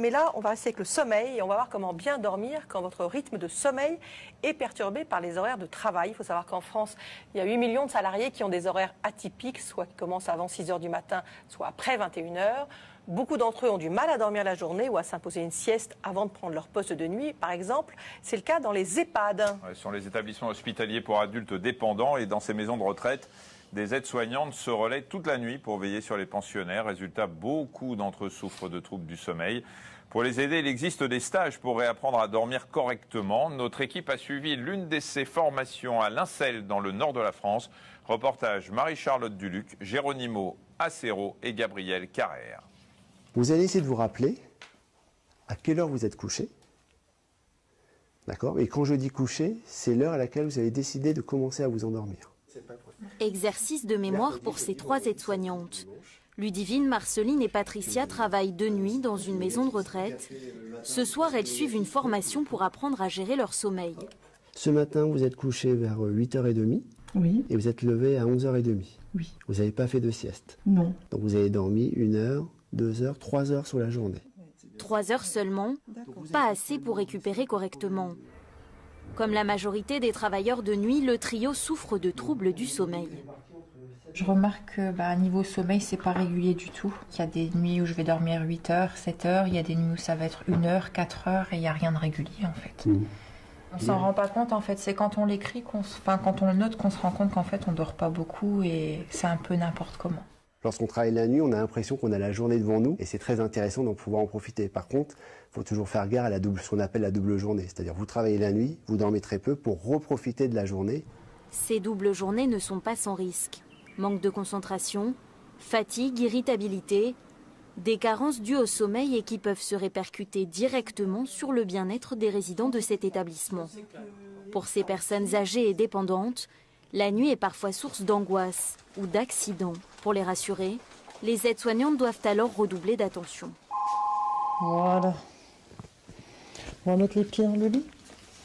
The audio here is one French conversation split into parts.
Mais là, on va rester avec le sommeil et on va voir comment bien dormir quand votre rythme de sommeil est perturbé par les horaires de travail. Il faut savoir qu'en France, il y a 8 millions de salariés qui ont des horaires atypiques, soit qui commencent avant 6 h du matin, soit après 21 h. Beaucoup d'entre eux ont du mal à dormir la journée ou à s'imposer une sieste avant de prendre leur poste de nuit, par exemple. C'est le cas dans les EHPAD. Ce sont les établissements hospitaliers pour adultes dépendants et dans ces maisons de retraite, des aides-soignantes se relaient toute la nuit pour veiller sur les pensionnaires. Résultat, beaucoup d'entre eux souffrent de troubles du sommeil. Pour les aider, il existe des stages pour réapprendre à dormir correctement. Notre équipe a suivi l'une de ces formations à Lincel, dans le nord de la France. Reportage Marie-Charlotte Duluc, Géronimo Acero et Gabriel Carrère. Vous allez essayer de vous rappeler à quelle heure vous êtes couché. D'accord ? Et quand je dis couché, c'est l'heure à laquelle vous avez décidé de commencer à vous endormir. Exercice de mémoire pour ces 3 aides-soignantes. Ludivine, Marceline et Patricia travaillent de nuit dans une maison de retraite. Ce soir, elles suivent une formation pour apprendre à gérer leur sommeil. Ce matin, vous êtes couché vers 8h30. Oui. Et vous êtes levé à 11h30. Oui. Vous n'avez pas fait de sieste. Non. Donc vous avez dormi 1 heure, 2 heures, 3 heures sur la journée. 3 heures seulement, pas assez pour récupérer correctement. Comme la majorité des travailleurs de nuit, le trio souffre de troubles du sommeil. Je remarque que niveau sommeil, c'est pas régulier du tout. Il y a des nuits où je vais dormir 8 heures, 7 heures, il y a des nuits où ça va être 1 heure, 4 heures et il n'y a rien de régulier en fait. On s'en rend pas compte en fait, c'est quand on l'écrit, quand on le note qu'on se rend compte qu'en fait on dort pas beaucoup et c'est un peu n'importe comment. Lorsqu'on travaille la nuit, on a l'impression qu'on a la journée devant nous et c'est très intéressant d'en pouvoir en profiter. Par contre, il faut toujours faire gare à ce qu'on appelle la double journée. C'est-à-dire vous travaillez la nuit, vous dormez très peu pour reprofiter de la journée. Ces doubles journées ne sont pas sans risque. Manque de concentration, fatigue, irritabilité, des carences dues au sommeil et qui peuvent se répercuter directement sur le bien-être des résidents de cet établissement. Pour ces personnes âgées et dépendantes, la nuit est parfois source d'angoisse ou d'accidents. Pour les rassurer, les aides-soignantes doivent alors redoubler d'attention. Voilà. On va mettre les pieds dans le lit.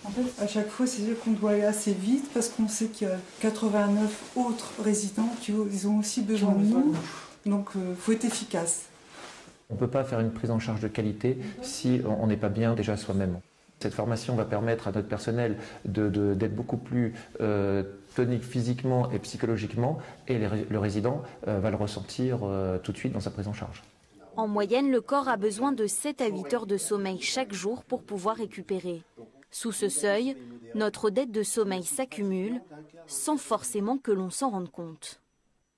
En fait, à chaque fois, c'est sûr qu'on doit aller assez vite parce qu'on sait qu'il y a 89 autres résidents qui ont aussi besoin de nous. Donc, il faut être efficace. On ne peut pas faire une prise en charge de qualité si on n'est pas bien déjà soi-même. Cette formation va permettre à notre personnel d'être beaucoup plus tonique physiquement et psychologiquement et le résident va le ressentir tout de suite dans sa prise en charge. En moyenne, le corps a besoin de 7 à 8 heures de sommeil chaque jour pour pouvoir récupérer. Sous ce seuil, notre dette de sommeil s'accumule sans forcément que l'on s'en rende compte.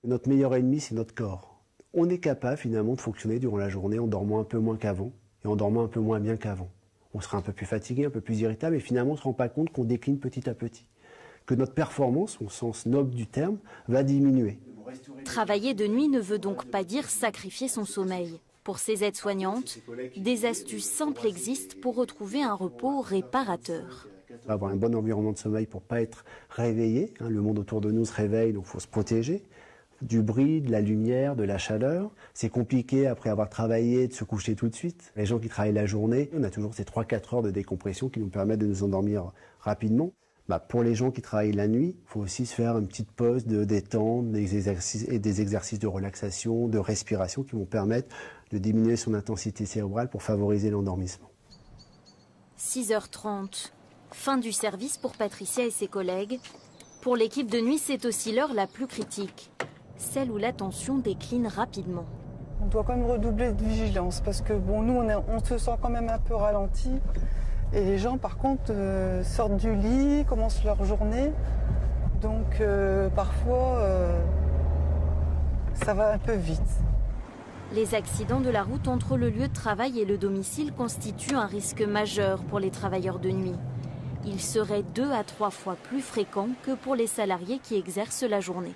Notre meilleur ennemi, c'est notre corps. On est capable finalement de fonctionner durant la journée en dormant un peu moins qu'avant et en dormant un peu moins bien qu'avant. On sera un peu plus fatigué, un peu plus irritable et finalement on ne se rend pas compte qu'on décline petit à petit. Que notre performance, au sens noble du terme, va diminuer. Travailler de nuit ne veut donc pas dire sacrifier son sommeil. Pour ces aides-soignantes, des astuces simples existent pour retrouver un repos réparateur. Avoir un bon environnement de sommeil pour ne pas être réveillé. Le monde autour de nous se réveille, donc il faut se protéger. Du bruit, de la lumière, de la chaleur. C'est compliqué après avoir travaillé de se coucher tout de suite. Les gens qui travaillent la journée, on a toujours ces 3-4 heures de décompression qui nous permettent de nous endormir rapidement. Pour les gens qui travaillent la nuit, il faut aussi se faire une petite pause de détente, des exercices de relaxation, de respiration qui vont permettre de diminuer son intensité cérébrale pour favoriser l'endormissement. 6h30, fin du service pour Patricia et ses collègues. Pour l'équipe de nuit, c'est aussi l'heure la plus critique, celle où la tension décline rapidement. On doit quand même redoubler de vigilance parce que nous, on se sent quand même un peu ralenti. Et les gens, par contre, sortent du lit, commencent leur journée. Donc, parfois, ça va un peu vite. Les accidents de la route entre le lieu de travail et le domicile constituent un risque majeur pour les travailleurs de nuit. Ils seraient 2 à 3 fois plus fréquents que pour les salariés qui exercent la journée.